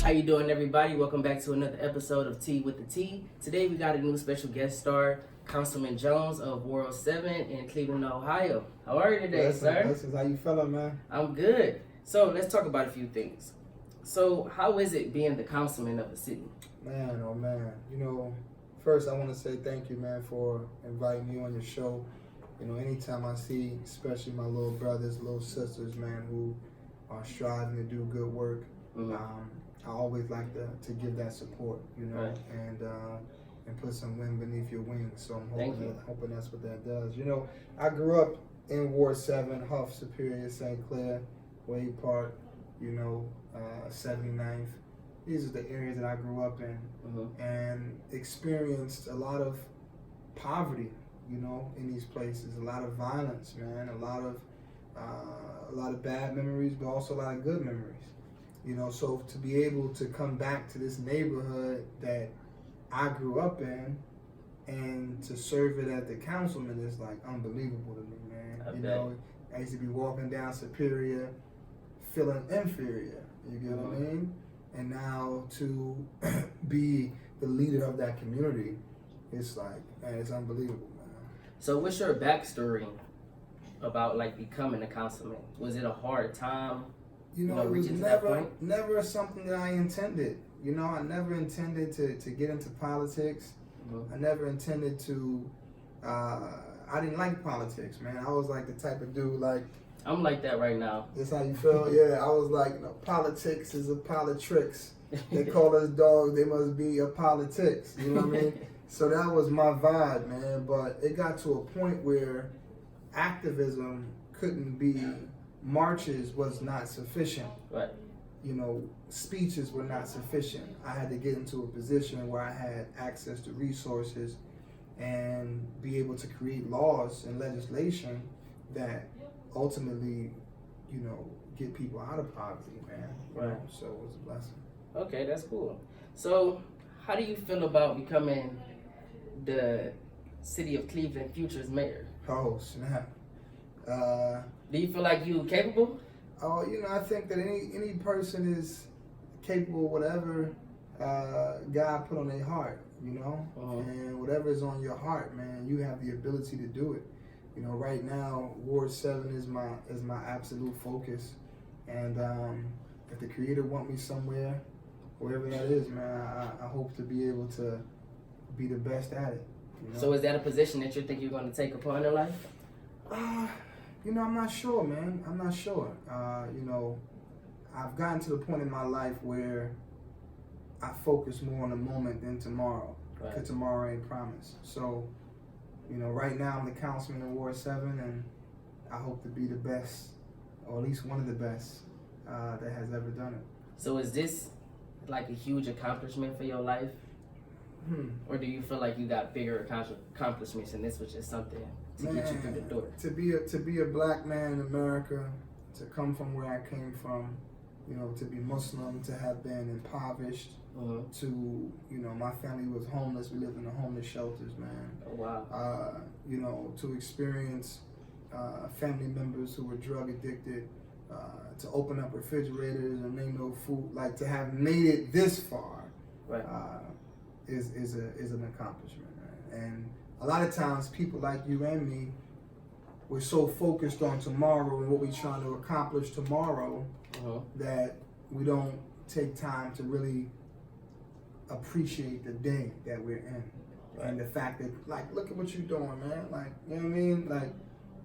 How you doing, everybody? Welcome back to another episode of Tea with the T. Today we got a new special guest star, Councilman Jones of Ward 7 in Cleveland, Ohio. How are you today, sir? How you feeling, man? I'm good. So let's talk about a few things. So how is it being the councilman of the city? Man, oh man. You know, first I want to say thank you, man, for inviting me on your show. You know, anytime I see, especially my little brothers, little sisters, man, who are striving to do good work, I always like to give that support, you know, right. and put some wind beneath your wings. So I'm hoping that's what that does. You know, I grew up in Ward 7, Huff, Superior, St. Clair, Wade Park, you know, 79th. These are the areas that I grew up in and experienced a lot of poverty, you know, in these places, a lot of violence, man, a lot of bad memories, but also a lot of good memories. You know, so to be able to come back to this neighborhood that I grew up in and to serve it as the councilman is like unbelievable to me, man. Know, I used to be walking down Superior feeling inferior, you get what I mean? And now to be the leader of that community, it's like, man, it's unbelievable, man. So what's your backstory about like becoming a councilman? Was it a hard time? You know, it was never something that I intended. You know, I never intended to get into politics. I never intended to, I didn't like politics, man. I was like the type of dude like, I'm like that right now. That's how you feel? Yeah, I was like, you know, politics is a politricks. They call us dogs, they must be a politics. You know what I mean? So that was my vibe, man. But it got to a point where activism couldn't be, marches was not sufficient. Right. You know, speeches were not sufficient. I had to get into a position where I had access to resources and be able to create laws and legislation that ultimately, you know, get people out of poverty, man. Right. Know? So it was a blessing. Okay, that's cool. So how do you feel about becoming the city of Cleveland Future's mayor? Oh, snap. Do you feel like you capable? Oh, you know, I think that any person is capable of whatever God put on their heart, you know? And whatever is on your heart, man, you have the ability to do it. You know, right now, Ward 7 is my absolute focus. And if the Creator want me somewhere, wherever that is, man, I hope to be able to be the best at it. You know? So is that a position that you think you're going to take upon in life? You know, I'm not sure, man. I'm not sure. You know, I've gotten to the point in my life where I focus more on the moment than tomorrow. Because tomorrow ain't promised. So, you know, right now I'm the councilman in Ward 7, and I hope to be the best, or at least one of the best that has ever done it. So is this like a huge accomplishment for your life? Or do you feel like you got bigger accomplishments and this was just something to get you through the door? To be a black man in America, to come from where I came from, you know, to be Muslim, to have been impoverished, to, you know, my family was homeless. We lived in the homeless shelters, man. Oh, wow. You know, to experience family members who were drug addicted, to open up refrigerators and make no food, like to have made it this far, is an accomplishment, man. And a lot of times people like you and me, we're so focused on tomorrow and what we're trying to accomplish tomorrow that we don't take time to really appreciate the day that we're in. And the fact that, like, look at what you're doing, man. Like, you know what I mean? Like,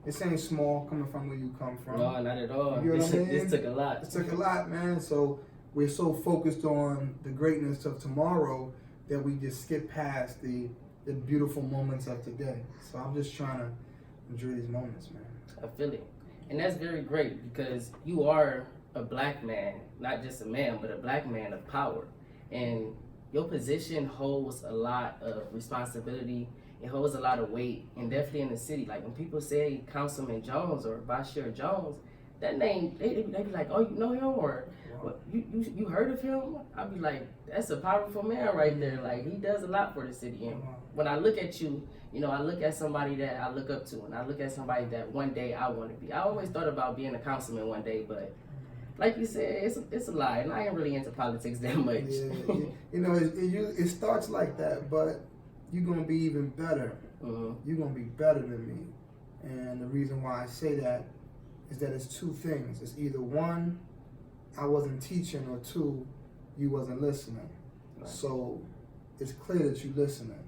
this ain't small coming from where you come from. No, not at all. You know what I mean? This took a lot. It took a lot, man. So we're so focused on the greatness of tomorrow that we just skip past the beautiful moments of today. So I'm just trying to enjoy these moments, man. I feel it. And that's very great because you are a black man, not just a man, but a black man of power. And your position holds a lot of responsibility. It holds a lot of weight, and definitely in the city. Like when people say Councilman Jones or Basheer Jones, that name, they be like, oh, you know him? Or what, you heard of him? I'd be like, that's a powerful man right there. Like, he does a lot for the city. And when I look at you, you know, I look at somebody that I look up to, and I look at somebody that one day I want to be. I always thought about being a councilman one day, but like you said, it's a lie, and I ain't really into politics that much. Yeah, you know, it starts like that, but you're gonna be even better. You're gonna be better than me, and the reason why I say that is that it's two things. It's either one, I wasn't teaching, or two, you wasn't listening. Right. So it's clear that you're listening.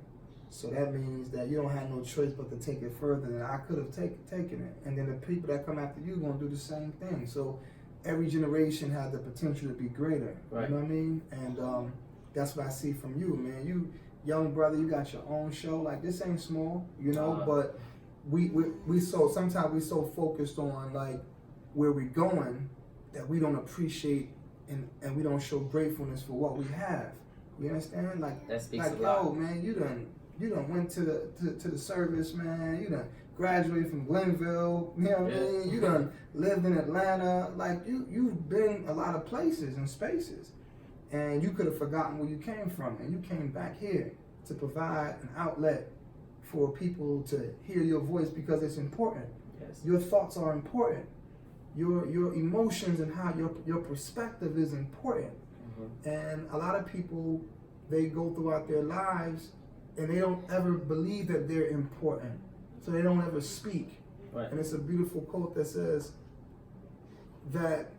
So that means that you don't have no choice but to take it further than I could have taken it. And then the people that come after you are going to do the same thing. So every generation has the potential to be greater. Right. You know what I mean? And that's what I see from you, man. You, young brother, you got your own show. Like, this ain't small, you know, but sometimes we so focused on, like, where we're going that we don't appreciate and we don't show gratefulness for what we have. You understand? Like, that speaks like, a lot. Yo, man, you done went to the service, man. You done graduated from Glenville. You know what I mean? You done lived in Atlanta. Like, you've been a lot of places and spaces, and you could have forgotten where you came from, and you came back here to provide an outlet for people to hear your voice because it's important. Yes. Your thoughts are important. Your emotions and how your perspective is important. And a lot of people, they go throughout their lives and they don't ever believe that they're important. So they don't ever speak. Right. And it's a beautiful quote that says that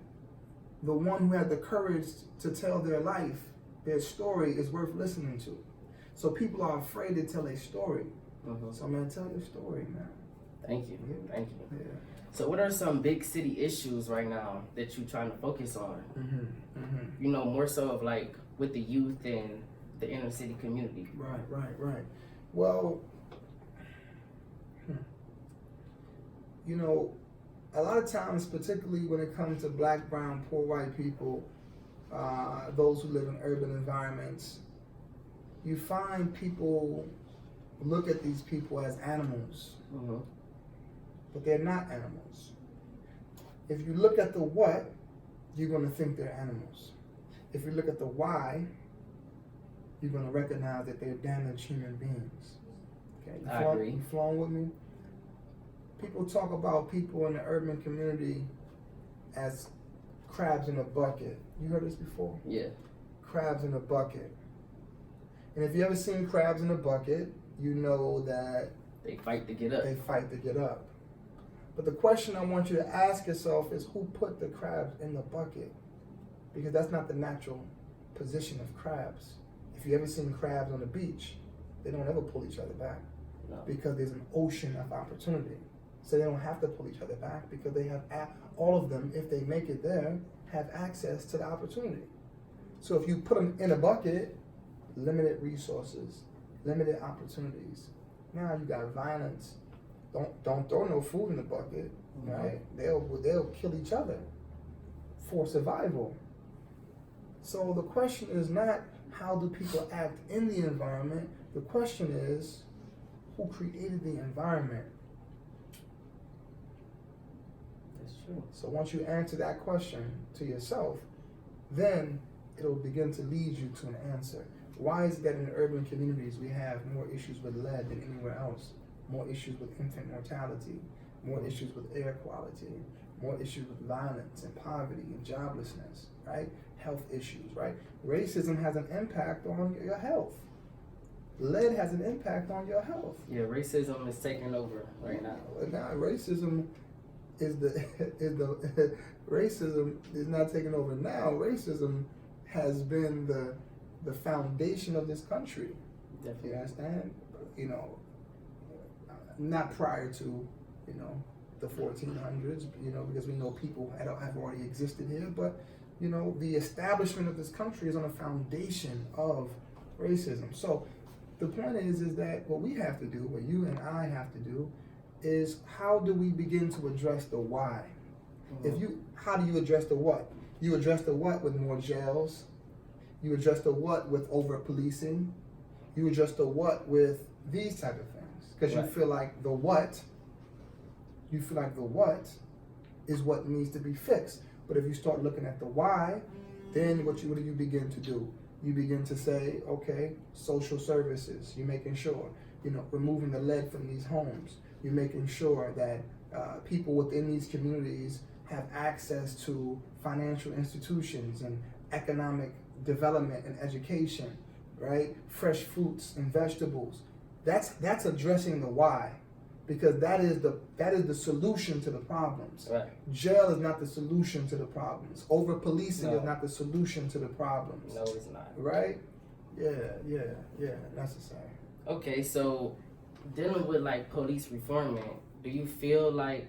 the one who had the courage to tell their life, their story, is worth listening to. So people are afraid to tell a story. So man, tell your story, man. Thank you. Yeah. Thank you. Yeah. So what are some big city issues right now that you're trying to focus on? You know, more so of like with the youth and the inner city community. Right. Well, you know, a lot of times, particularly when it comes to black, brown, poor, white people, those who live in urban environments, you find people look at these people as animals. But they're not animals. If you look at the what, you're going to think they're animals. If you look at the why, you're going to recognize that they're damaged human beings. Okay, I agree. You flowing with me? People talk about people in the urban community as crabs in a bucket. You heard this before? Yeah. Crabs in a bucket. And if you ever seen crabs in a bucket, you know that they fight to get up. They fight to get up. But the question I want you to ask yourself is, who put the crabs in the bucket? Because that's not the natural position of crabs. If you ever seen crabs on the beach, they don't ever pull each other back. No. Because there's an ocean of opportunity. So they don't have to pull each other back because they have, all of them, if they make it there, have access to the opportunity. So if you put them in a bucket, limited resources, limited opportunities. Now you got violence. Don't throw no food in the bucket, right? They'll kill each other for survival. So the question is not how do people act in the environment. The question is, who created the environment? That's true. So once you answer that question to yourself, then it'll begin to lead you to an answer. Why is it that in urban communities we have more issues with lead than anywhere else? More issues with infant mortality, more issues with air quality, more issues with violence and poverty and joblessness, right? Health issues, right? Racism has an impact on your health. Lead has an impact on your health. Yeah, racism is taking over right now. Now racism is racism is not taking over now. Racism has been the foundation of this country. Definitely. You understand? You know, not prior to, you know, the 1400s, you know, because we know people have already existed here, but, you know, the establishment of this country is on a foundation of racism. So the point is that what we have to do, what you and I have to do, is how do we begin to address the why? How do you address the what? You address the what with more jails. You address the what with over-policing. You address the what with these type of things. Because you feel like the what is what needs to be fixed. But if you start looking at the why, then what do you begin to do? You begin to say, okay, social services. You're making sure, you know, removing the lead from these homes. You're making sure that people within these communities have access to financial institutions and economic development and education, right? Fresh fruits and vegetables. That's addressing the why, because that is the solution to the problems. Right. Jail is not the solution to the problems. Over policing is not the solution to the problems. No, it's not. Right? Yeah, necessary. Okay, so dealing with like police reforming, do you feel like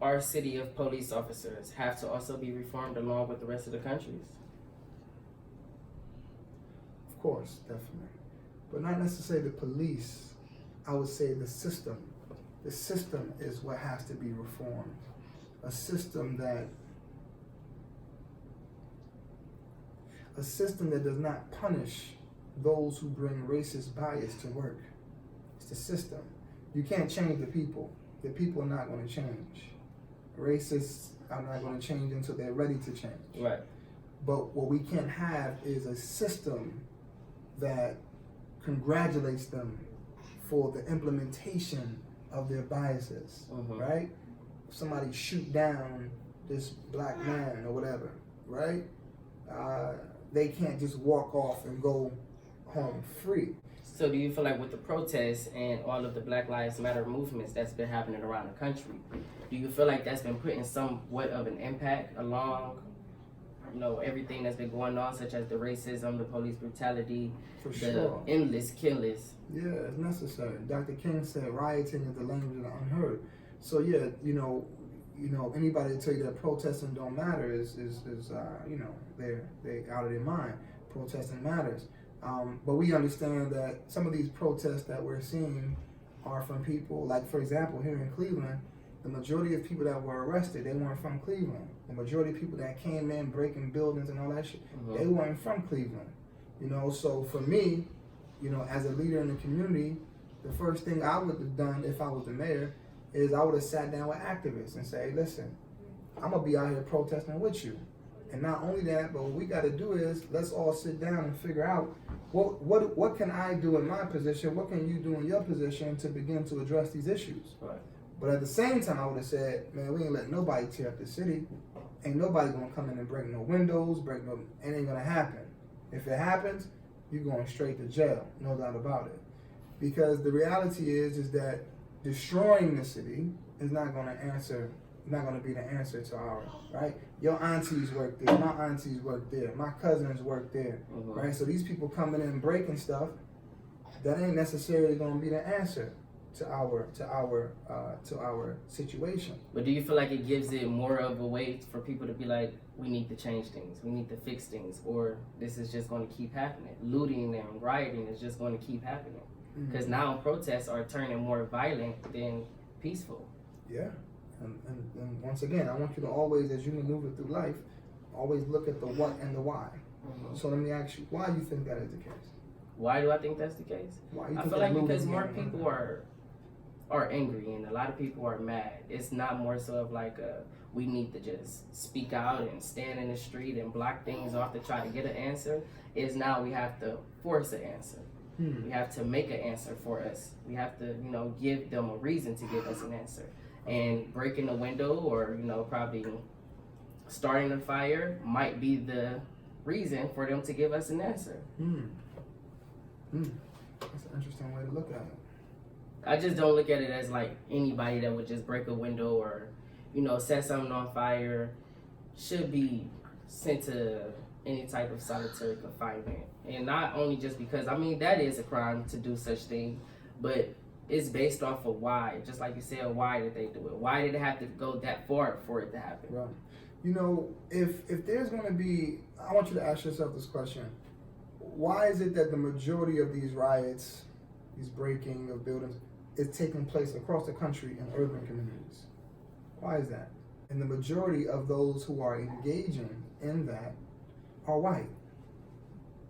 our city of police officers have to also be reformed along with the rest of the countries? Of course, definitely. But not necessarily the police. I would say the system. The system is what has to be reformed. A system that does not punish those who bring racist bias to work. It's the system. You can't change the people. The people are not going to change. Racists are not going to change until they're ready to change. Right. But what we can't have is a system that congratulates them for the implementation of their biases, right? If somebody shoot down this black man or whatever, right? They can't just walk off and go home free. So do you feel like with the protests and all of the Black Lives Matter movements that's been happening around the country, do you feel like that's been putting somewhat of an impact along, everything that's been going on, such as the racism, the police brutality, the endless killings? Yeah, it's necessary. Dr. King said rioting is the language of the unheard. So yeah, anybody that tell you that protesting don't matter is they out of their mind. Protesting matters. But we understand that some of these protests that we're seeing are from people, like for example, here in Cleveland, the majority of people that were arrested, they weren't from Cleveland. The majority of people that came in breaking buildings and all that shit, they weren't from Cleveland. So for me, as a leader in the community, the first thing I would have done if I was the mayor is I would have sat down with activists and say, listen, I'm gonna be out here protesting with you. And not only that, but what we got to do is let's all sit down and figure out what can I do in my position, what can you do in your position to begin to address these issues. Right. But at the same time, I would have said, man, we ain't let nobody tear up the city. Ain't nobody gonna come in and break no windows, it ain't gonna happen. If it happens, you're going straight to jail, no doubt about it. Because the reality is that destroying the city is not gonna be the answer to our, right? Your aunties work there, my aunties work there, my cousins work there, right? So these people coming in and breaking stuff, that ain't necessarily gonna be the answer to our situation. But do you feel like it gives it more of a way for people to be like, we need to change things, we need to fix things, or this is just going to keep happening? Looting and rioting is just going to keep happening. Because now protests are turning more violent than peaceful. Yeah. And once again, I want you to always, as you maneuver through life, always look at the what and the why. So let me ask you, why do you think that is the case? Why do I think that's the case? I feel like because more people are angry and a lot of people are mad. It's not more so of like we need to just speak out and stand in the street and block things off to try to get an answer. It's now we have to force an answer. We have to make an answer for us. We have to, give them a reason to give us an answer. And breaking a window or, probably starting a fire might be the reason for them to give us an answer. That's an interesting way to look at it. I just don't look at it as like anybody that would just break a window or, set something on fire should be sent to any type of solitary confinement. And not only just because, that is a crime to do such thing, but it's based off of why. Just like you said, why did they do it? Why did it have to go that far for it to happen? Right. If there's going to be, I want you to ask yourself this question. Why is it that the majority of these riots, these breaking of buildings, is taking place across the country in urban communities? Why is that? And the majority of those who are engaging in that are white.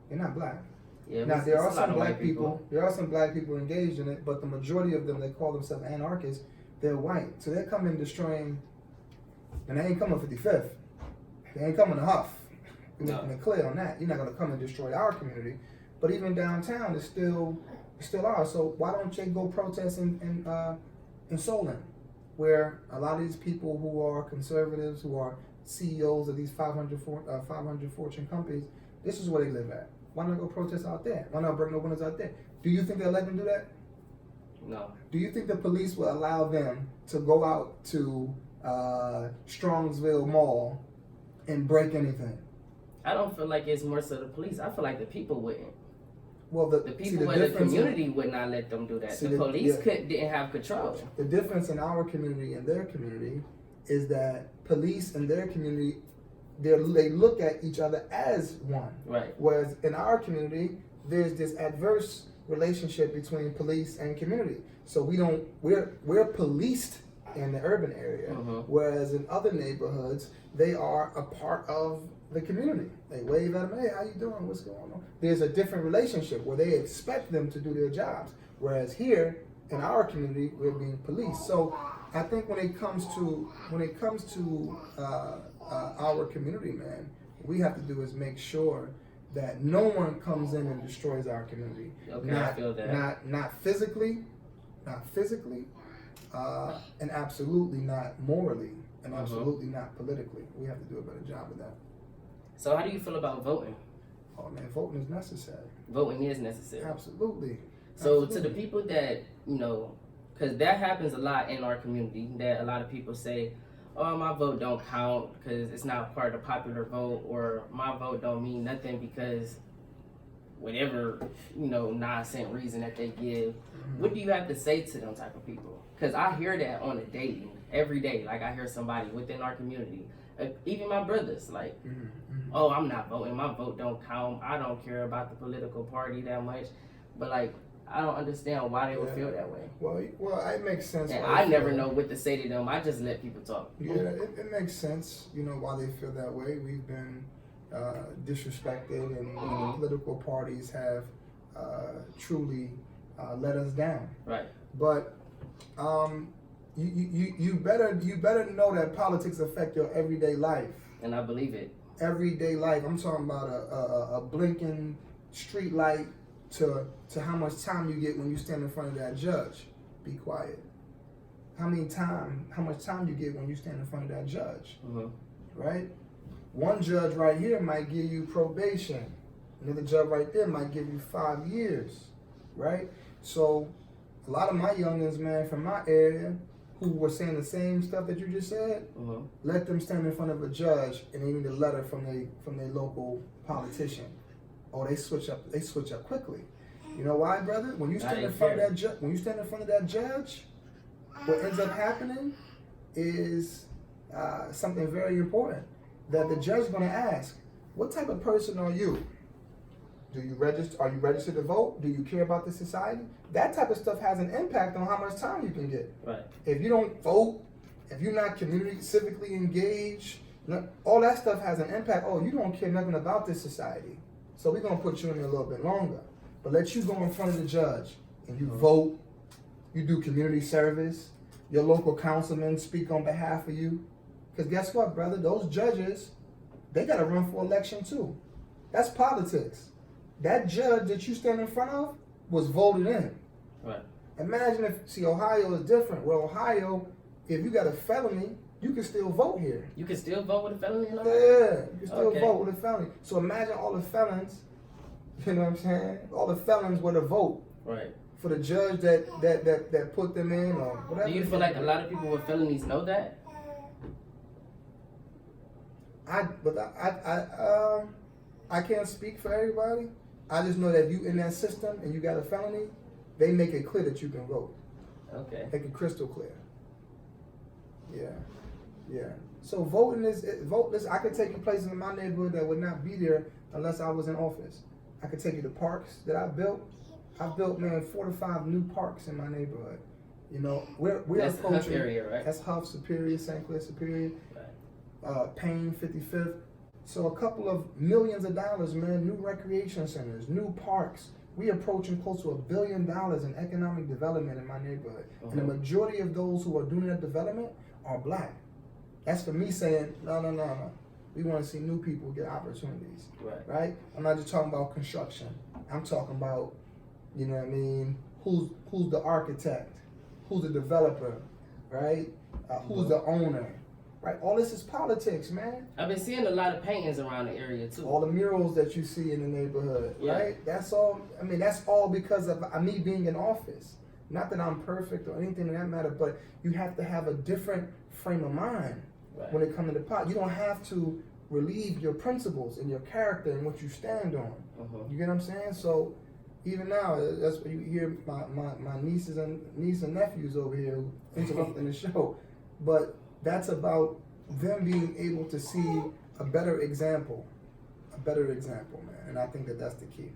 They're not black. Yeah, now there are some black people. There are some black people engaged in it, but the majority of them, they call themselves anarchists. They're white, so they're coming destroying. And they ain't coming 55th. They ain't coming to Huff. We're making it clear on that. You're not going to come and destroy our community, but even downtown, it's still ours. So why don't you go protest in Solon? where a lot of these people who are conservatives, who are CEOs of these 500 Fortune companies, this is where they live at. Why not go protest out there? Why not bring the windows out there? Do you think they'll let them do that? No. Do you think the police will allow them to go out to Strongsville Mall and break anything? I don't feel like it's more so the police. I feel like the people wouldn't. Well, The people in the community would not let them do that. The police didn't have control. The difference in our community and their community is that police in their community, they look at each other as one. Right. Whereas in our community, there's this adverse relationship between police and community. So we're policed in the urban area, whereas in other neighborhoods, they are a part of the community. They wave at them, hey, how you doing? What's going on? There's a different relationship where they expect them to do their jobs. Whereas here in our community, we're being policed. So I think when it comes to our community, man, what we have to do is make sure that no one comes in and destroys our community. Okay, I feel that. Not physically, and absolutely not morally, and absolutely not politically. We have to do a better job of that. So how do you feel about voting? Oh man, voting is necessary. Voting is necessary. Absolutely. So to the people that, because that happens a lot in our community, that a lot of people say, oh, my vote don't count because it's not part of the popular vote, or my vote don't mean nothing because whatever, nonsense reason that they give. What do you have to say to them type of people? Because I hear that on a daily, every day. Like I hear somebody within our community, even my brothers, like, oh, I'm not voting. My vote don't count. I don't care about the political party that much. But like, I don't understand why they would feel that way. Well, it makes sense. And I never know what to say to them. I just let people talk. Yeah, it makes sense. Why they feel that way. We've been disrespected, and the political parties have truly let us down. Right. But you better know that politics affect your everyday life. And I believe it. Everyday life. I'm talking about a blinking street light to how much time you get when you stand in front of that judge. Be quiet. How much time you get when you stand in front of that judge. Right? One judge right here might give you probation. Another judge right there might give you 5 years. Right? So a lot of my youngins, man, from my area, who were saying the same stuff that you just said, let them stand in front of a judge and they need a letter from their local politician. Oh, they switch up quickly. You know why, brother? When you stand in front of that judge, what ends up happening is something very important that the judge is going to ask. What type of person are you? Are you registered to vote? Do you care about the society? That type of stuff has an impact on how much time you can get. Right. If you don't vote, if you're not civically engaged, all that stuff has an impact. Oh, you don't care nothing about this society. So we're going to put you in there a little bit longer. But let you go in front of the judge and you vote, you do community service, your local councilman speak on behalf of you. Because guess what, brother? Those judges, they got to run for election too. That's politics. That judge that you stand in front of was voted in. Right. Imagine Ohio is different. Well, Ohio, if you got a felony, you can still vote here. You can still vote with a felony? Yeah, you can still vote with a felony. So imagine all the felons, you know what I'm saying? All the felons with a vote. Right. For the judge that put them in or whatever. Do you feel like a lot of people with felonies know that? I can't speak for everybody. I just know that if you in that system and you got a felony, they make it clear that you can vote. Okay. Make it crystal clear. Yeah. So voting is. I could take you places in my neighborhood that would not be there unless I was in office. I could take you to parks that I built. I've built, man, 4 to 5 new parks in my neighborhood. We're that's approaching. Huff area, right? That's Huff, Superior, St. Clair, Superior, Payne, 55th. So a couple of millions of dollars, man, new recreation centers, new parks. We approaching close to $1 billion in economic development in my neighborhood. And the majority of those who are doing that development are black. That's for me saying, no. We want to see new people get opportunities. Right? I'm not just talking about construction. I'm talking about, you know what I mean, who's the architect, who's the developer, right? Who's the owner, right? All this is politics, man. I've been seeing a lot of paintings around the area too. All the murals that you see in the neighborhood, Yeah. right? That's all. I mean, that's all because of me being in office. Not that I'm perfect or anything in that matter, but you have to have a different frame of mind when it comes to the pot. You don't have to relieve your principles and your character and what you stand on. You get what I'm saying? So even now, that's what you hear my niece and nephews over here interrupting the show. But that's about them being able to see a better example, man. And I think that that's the key.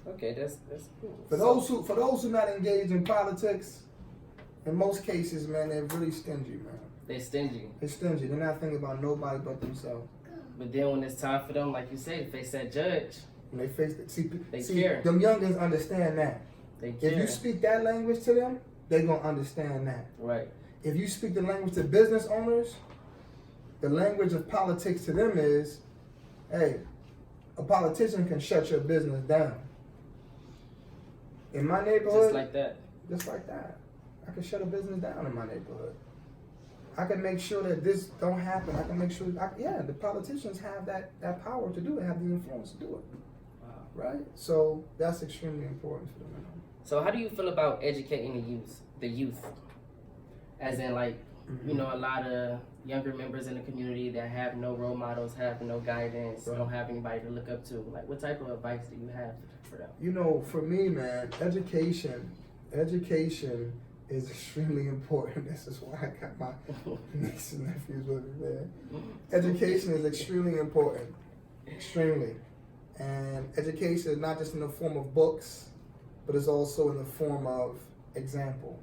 Okay, that's cool. For those who not engaged in politics, in most cases, man, they're really stingy, man. They're stingy. They're stingy. They're not thinking about nobody but themselves. But then when it's time for them, like you said, to face that judge, When they face it, they see, care. them youngins understand that. They care. If you speak that language to them, they gonna understand that. Right. If you speak the language to business owners, the language of politics to them is, hey, a politician can shut your business down. In my neighborhood, Just like that. I can shut a business down in my neighborhood. I can make sure that this don't happen. I can make sure, the politicians have that power to do it, have the influence to do it. Wow. Right? So that's extremely important for them. So how do you feel about educating the youth? As in, like, you know, a lot of younger members in the community that have no role models, have no guidance, don't have anybody to look up to. Like, what type of advice do you have for them? You know, for me, man, education is extremely important. This is why I got my nieces and nephews with me, man. Education is extremely important. Extremely. And education is not just in the form of books, but it's also in the form of example.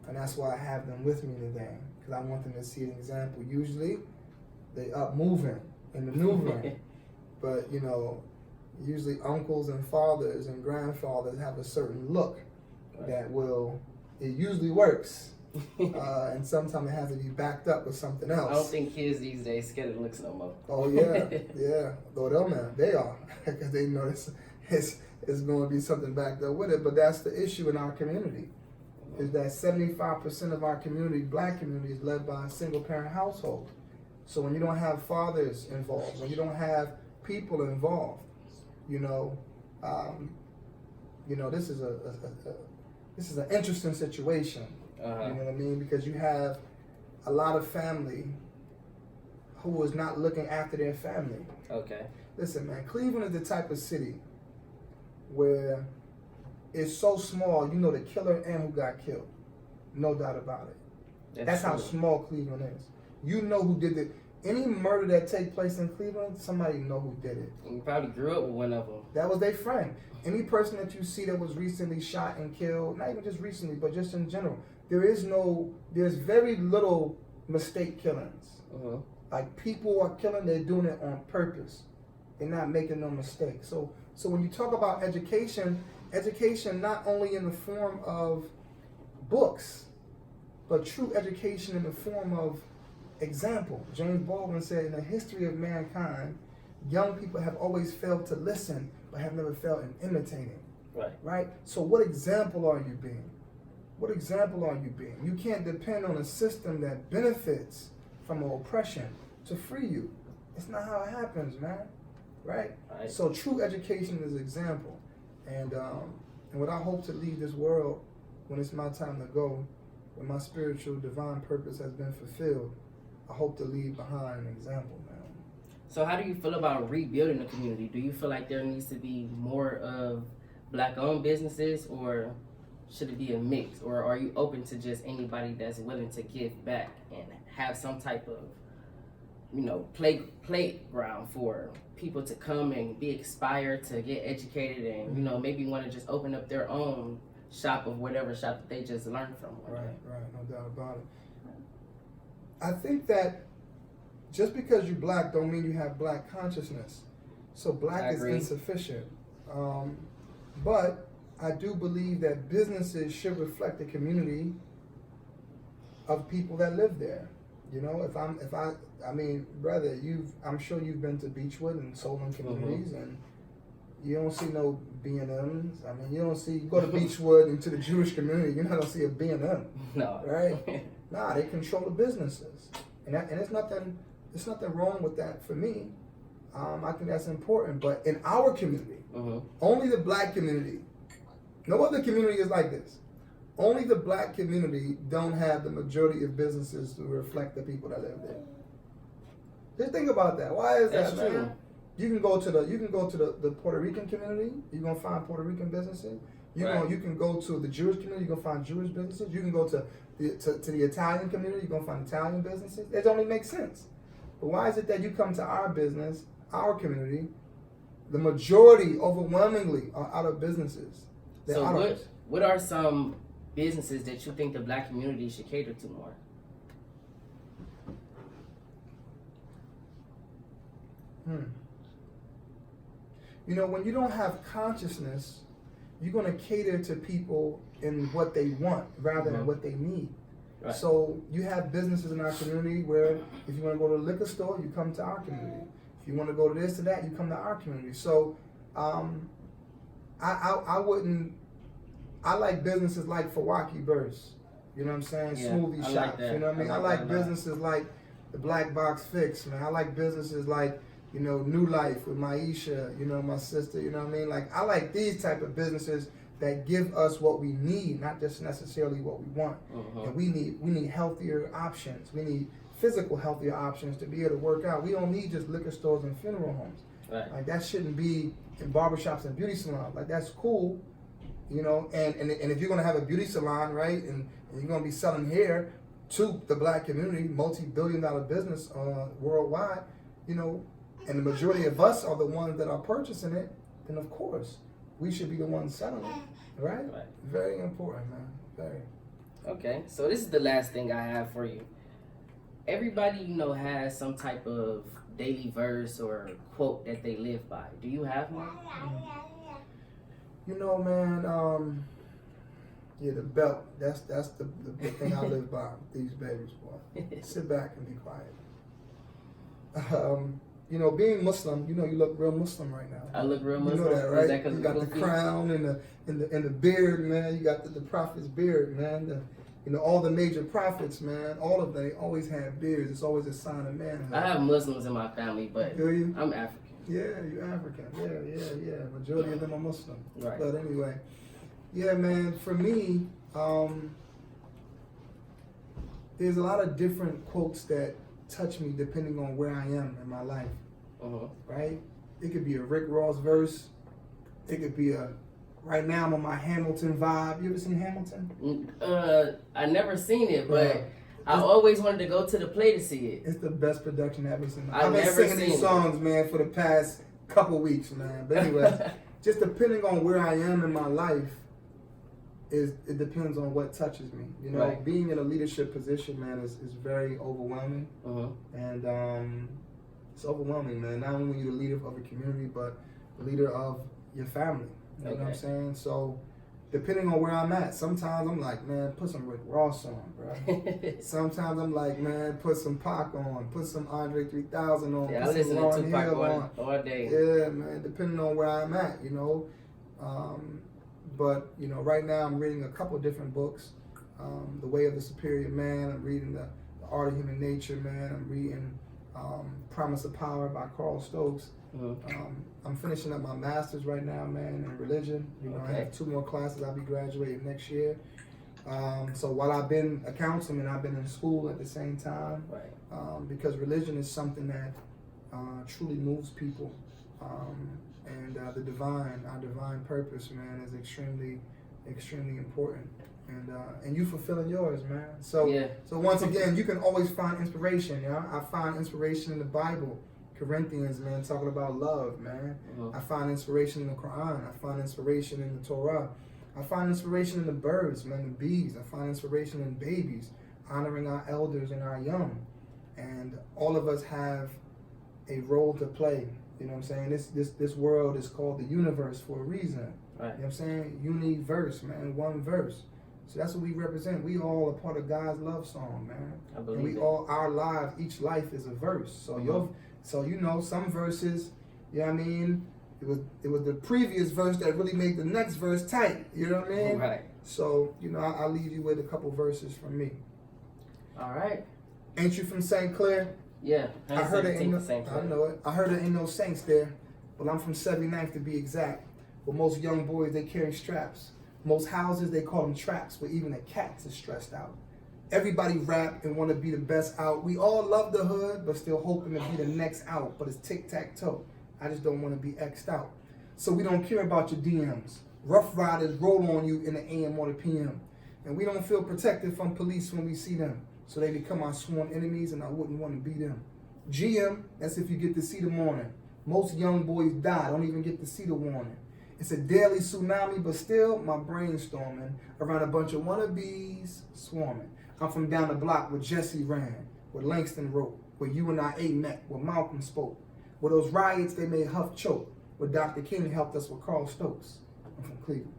And that's why I have them with me today, because I want them to see an example. Usually, they up moving and maneuvering, but you know, usually uncles and fathers and grandfathers have a certain look that it usually works, and sometimes it has to be backed up with something else. I don't think kids these days scared of looks no more. Oh yeah, yeah. Though they are, because they know it's going to be something backed up with it. But that's the issue in our community. Is that 75% of our community, black community, is led by a single parent household. So when you don't have fathers involved, when you don't have people involved, this is an interesting situation. You know what I mean? Because you have a lot of family who is not looking after their family. Okay. Listen, man, Cleveland is the type of city where it's so small, you know the killer and who got killed. No doubt about it. That's how small Cleveland is. You know who did it. Any murder that take place in Cleveland, somebody know who did it. You probably grew up with one of them. That was their friend. Any person that you see that was recently shot and killed, not even just recently, but just in general, there's very little mistake killings. Like people are killing, they're doing it on purpose. They're not making no mistakes. So when you talk about education not only in the form of books, but true education in the form of example. James Baldwin said, in the history of mankind, young people have always failed to listen, but have never failed in imitating. Right? So what example are you being? What example are you being? You can't depend on a system that benefits from oppression to free you. It's not how it happens, man. Right? So true education is example. And what I hope to leave this world when it's my time to go, when my spiritual divine purpose has been fulfilled, I hope to leave behind an example, man. So how do you feel about rebuilding the community? Do you feel like there needs to be more of black-owned businesses, or should it be a mix? Or are you open to just anybody that's willing to give back and have some type of, playground for people to come and be inspired to get educated and, maybe want to just open up their own shop of whatever shop that they just learned from? Right, no doubt about it. I think that just because you're black don't mean you have black consciousness. So black is insufficient. But I do believe that businesses should reflect the community of people that live there. Brother, I'm sure you've been to Beechwood and Solon communities, and you don't see no B&Ms. You go to Beechwood and to the Jewish community, you're not gonna see a B&M. No. Right? Nah, they control the businesses, and it's nothing wrong with that for me. I think that's important. But in our community, only the black community, no other community is like this. Only the black community don't have the majority of businesses to reflect the people that live there. Just think about that. Why is that, man? True. You can go to the Puerto Rican community. You're gonna find Puerto Rican businesses. You can go to the Jewish community. You're gonna find Jewish businesses. You can go to the Italian community. You're gonna find Italian businesses. It only makes sense. But why is it that you come to our business, our community, the majority, overwhelmingly, are out of businesses? So what are some businesses that you think the black community should cater to more? You know, when you don't have consciousness, you're going to cater to people in what they want rather than what they need. Right. So you have businesses in our community where if you want to go to the liquor store, you come to our community. If you want to go to this or that, you come to our community. So I like businesses like Fawaki Burst. You know what I'm saying? Yeah, smoothie shops. Like, you know what I mean? I like businesses like the Black Box Fix, man. I like businesses like, you know, New Life with Maisha, you know, my sister, you know what I mean? Like, I like these type of businesses that give us what we need, not just necessarily what we want. And we need healthier options. We need physical healthier options to be able to work out. We don't need just liquor stores and funeral homes. Right. Like, that shouldn't be in barbershops and beauty salons. Like, that's cool, you know, and if you're gonna have a beauty salon, right, and you're gonna be selling hair to the black community, multi-billion-dollar business worldwide, you know, and the majority of us are the ones that are purchasing it, then of course we should be the ones selling it, right? Very important, man. Very. Okay, so this is the last thing I have for you. Everybody, you know, has some type of daily verse or quote that they live by. Do you have one? You know, man, yeah, the belt. That's the thing I live by. These babies, boy. Sit back and be quiet. You know, being Muslim, you know, you look real Muslim right now. I look real Muslim. You know that, right? You got the crown and the beard, man. You got the prophet's beard, man. You know, all the major prophets, man. All of them, they always have beards. It's always a sign of manhood. I have Muslims in my family, but do you? I'm African. Yeah, you're African. Yeah. Majority of them are Muslim. Right. But anyway, yeah, man. For me, there's a lot of different quotes that touch me depending on where I am in my life. Right? It could be a Rick Ross verse. It could be right now I'm on my Hamilton vibe. You ever seen Hamilton? I never seen it, but I always wanted to go to the play to see it. It's the best production I've ever seen. I've been singing these songs, man, for the past couple weeks, man. But anyway, just depending on where I am in my life, it depends on what touches me. You know, being in a leadership position, man, is very overwhelming. And it's overwhelming, man. Not only are you the leader of a community, but the leader of your family. You know what I'm saying? So, depending on where I'm at, sometimes I'm like, man, put some Rick Ross on, bro. Sometimes I'm like, man, put some Pac on, put some Andre 3000 on, yeah, put I listen some to Tupac all day. Yeah, man, depending on where I'm at, you know. But, you know, right now I'm reading a couple different books. The Way of the Superior Man. I'm reading The Art of Human Nature, man. I'm reading Promise of Power by Carl Stokes. I'm finishing up my master's right now, man, in religion. You know, I have 2 more classes. I'll be graduating next year. So while I've been a councilman, I've been in school at the same time. Because religion is something that truly moves people. And our divine purpose, man, is extremely, extremely important. And you fulfilling yours, man. So once again, you can always find inspiration. You know, I find inspiration in the Bible, Corinthians, man, talking about love, man. I find inspiration in the Quran. I find inspiration in the Torah. I find inspiration in the birds, man, the bees. I find inspiration in babies, honoring our elders and our young. And all of us have a role to play. You know what I'm saying? This world is called the universe for a reason. You know what I'm saying? Universe, man, one verse. So that's what we represent. We all are part of God's love song, man. I believe and we all, our lives, each life is a verse. So so you know, some verses, you know what I mean? It was the previous verse that really made the next verse tight. You know what I mean? Right. So, you know, I'll leave you with a couple verses from me. All right. Ain't you from St. Clair? Yeah. I heard it ain't no, St. Clair. I know it. I heard it ain't no saints there, but I'm from 79th to be exact. But most young boys, they carry straps. Most houses, they call them traps, where even the cats are stressed out. Everybody rap and want to be the best out. We all love the hood, but still hoping to be the next out. But it's tic-tac-toe. I just don't want to be X'd out. So we don't care about your DMs. Rough riders roll on you in the AM or the PM. And we don't feel protected from police when we see them. So they become our sworn enemies, and I wouldn't want to be them. GM, that's if you get to see the morning. Most young boys die, don't even get to see the warning. It's a daily tsunami, but still my brain's storming around a bunch of wannabes swarming. I'm from down the block where Jesse ran, where Langston wrote, where UNIA met, where Malcolm spoke, where those riots they made Huff choke, where Dr. King helped us with Carl Stokes. I'm from Cleveland.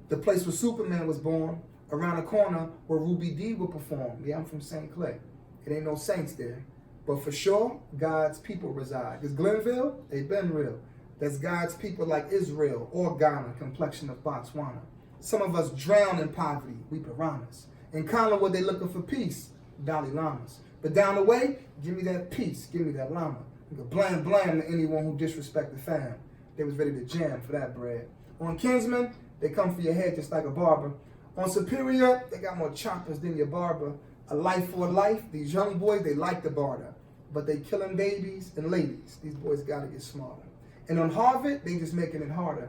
The place where Superman was born, around the corner where Ruby Dee would perform. Yeah, I'm from St. Clair. It ain't no saints there. But for sure, God's people reside. Because Glenville, they been real. That's God's people like Israel or Ghana, complexion of Botswana. Some of us drown in poverty, we piranhas. In Collinwood, they looking for peace, Dalai Lamas. But down the way, give me that peace, give me that llama. You can blam to anyone who disrespect the fam. They was ready to jam for that bread. On Kingsman, they come for your head just like a barber. On Superior, they got more choppers than your barber. A life for a life, these young boys, they like the barter. But they killing babies and ladies. These boys gotta get smarter. And on Harvard, they just making it harder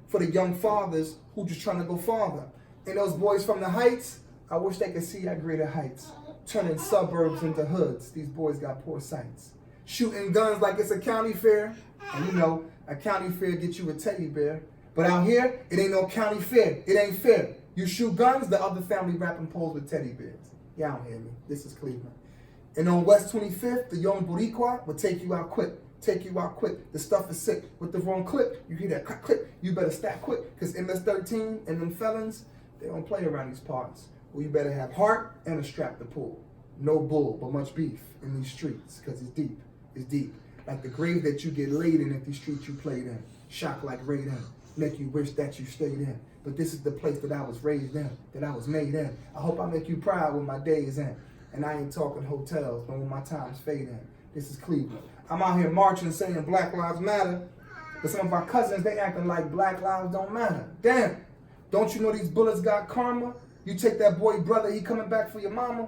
for the young fathers who just trying to go farther. And those boys from the heights, I wish they could see at greater heights. Turning suburbs into hoods. These boys got poor sights. Shooting guns like it's a county fair. And you know, a county fair gets you a teddy bear. But out here, it ain't no county fair. It ain't fair. You shoot guns, the other family rapping poles with teddy bears. Y'all don't hear me. This is Cleveland. And on West 25th, the young Boricua will take you out quick. Take you out quick. The stuff is sick. With the wrong clip, you hear that click, click. You better stack quick. Because MS-13 and them felons, they don't play around these parts. Well, you better have heart and a strap to pull. No bull, but much beef in these streets. Because it's deep. It's deep. Like the grave that you get laid in at these streets you played in. Shock like Raiden. Make you wish that you stayed in. But this is the place that I was raised in, that I was made in. I hope I make you proud when my day is in. And I ain't talking hotels, but when my time's fading. This is Cleveland. I'm out here marching saying Black Lives Matter, but some of our cousins, they acting like Black Lives don't matter. Damn, don't you know these bullets got karma? You take that boy brother, he coming back for your mama,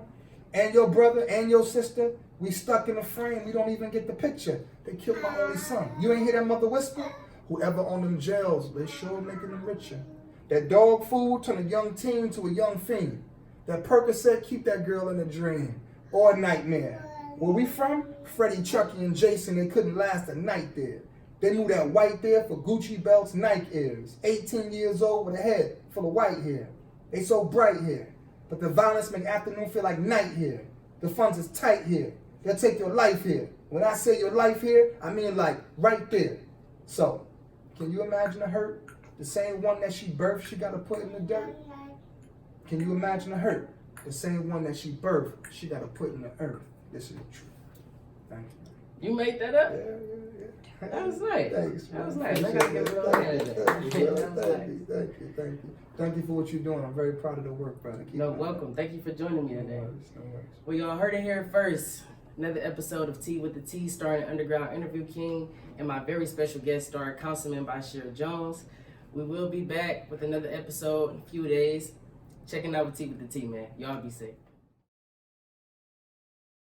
and your brother, and your sister. We stuck in a frame, we don't even get the picture. They killed my only son. You ain't hear that mother whisper? Whoever owned them jails, they sure making them richer. That dog food turn a young teen to a young fiend. That Percocet keep that girl in a dream or a nightmare. Where we from? Freddie, Chucky, and Jason, they couldn't last a night there. They knew that white there for Gucci belts, Nike ears. 18 years old with a head full of white hair. They so bright here. But the violence make afternoon feel like night here. The funds is tight here. They'll take your life here. When I say your life here, I mean like right there. So, can you imagine the hurt? The same one that she birthed, she got to put in the dirt. Can you imagine the hurt? The same one that she birthed, she got to put in the earth. This is the truth. Thank you. You made that up? Yeah. That was nice. Thanks, That was man. nice. I gotta give it all Thank hand. you. Thank you for what you're doing. I'm very proud of the work, brother. Keep No, it welcome. up. Thank you for joining me No today. worries, no worries. Well, y'all heard it here first. Another episode of Tea with the T, starring Underground Interview King and my very special guest star, Councilman Basheer Jones. We will be back with another episode in a few days. Checking out with Tea with the T, man. Y'all be safe.